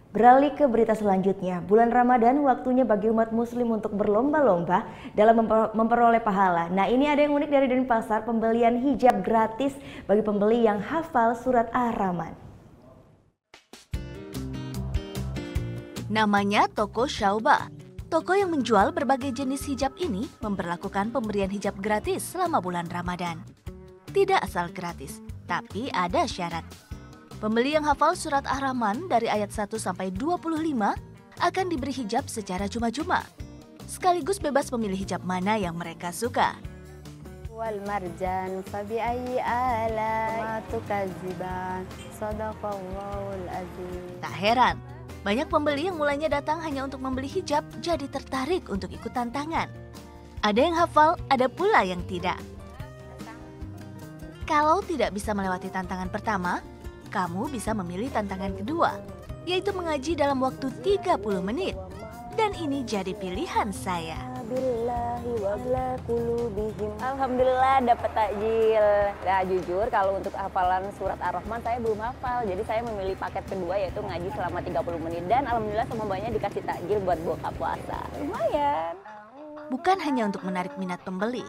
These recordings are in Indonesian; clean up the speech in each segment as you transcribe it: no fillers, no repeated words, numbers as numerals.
Beralih ke berita selanjutnya, bulan Ramadan waktunya bagi umat muslim untuk berlomba-lomba dalam memperoleh pahala. Nah, ini ada yang unik dari Denpasar, pembelian hijab gratis bagi pembeli yang hafal surat Ar-Rahman. Namanya Toko Syauba. Toko yang menjual berbagai jenis hijab ini memberlakukan pemberian hijab gratis selama bulan Ramadan. Tidak asal gratis, tapi ada syarat. Pembeli yang hafal surat Ar-Rahman dari ayat 1 sampai 25 akan diberi hijab secara cuma-cuma. Sekaligus bebas memilih hijab mana yang mereka suka. Wal marjan fabi ayyi ala tukadziban sadaqallahul azim. Tak heran, banyak pembeli yang mulanya datang hanya untuk membeli hijab jadi tertarik untuk ikut tantangan. Ada yang hafal, ada pula yang tidak. Kalau tidak bisa melewati tantangan pertama, kamu bisa memilih tantangan kedua, yaitu mengaji dalam waktu 30 menit. Dan ini jadi pilihan saya. Alhamdulillah dapat takjil. Nah, jujur kalau untuk hafalan surat Ar-Rahman saya belum hafal. Jadi saya memilih paket kedua yaitu ngaji selama 30 menit. Dan alhamdulillah sama banyak dikasih takjil buat buka puasa. Lumayan. Bukan hanya untuk menarik minat pembeli.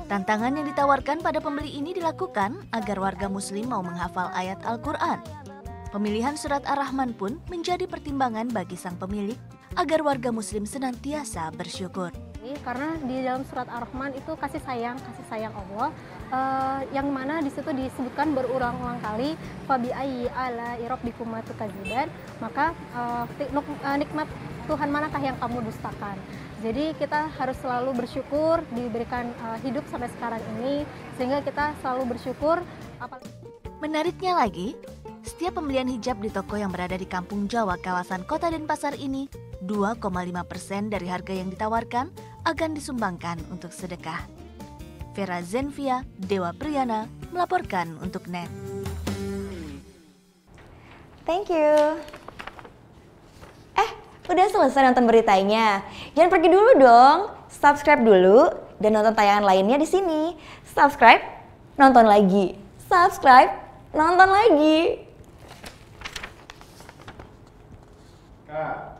Tantangan yang ditawarkan pada pembeli ini dilakukan agar warga muslim mau menghafal ayat Al-Quran. Pemilihan surat Ar-Rahman pun menjadi pertimbangan bagi sang pemilik agar warga muslim senantiasa bersyukur. Karena di dalam surat Ar-Rahman itu kasih sayang Allah, yang mana di situ disebutkan berulang-ulang kali fabi ayyi ala rabbikum tukadziban, maka nikmat Tuhan manakah yang kamu dustakan. Jadi kita harus selalu bersyukur diberikan hidup sampai sekarang ini, sehingga kita selalu bersyukur. Menariknya lagi, setiap pembelian hijab di toko yang berada di Kampung Jawa kawasan Kota Denpasar ini, 2,5% dari harga yang ditawarkan akan disumbangkan untuk sedekah. Vera Zenvia, Dewa Priyana, melaporkan untuk NET. Thank you. Udah selesai nonton beritanya? Jangan pergi dulu dong. Subscribe dulu dan nonton tayangan lainnya di sini. Subscribe, nonton lagi. Subscribe, nonton lagi. Kak.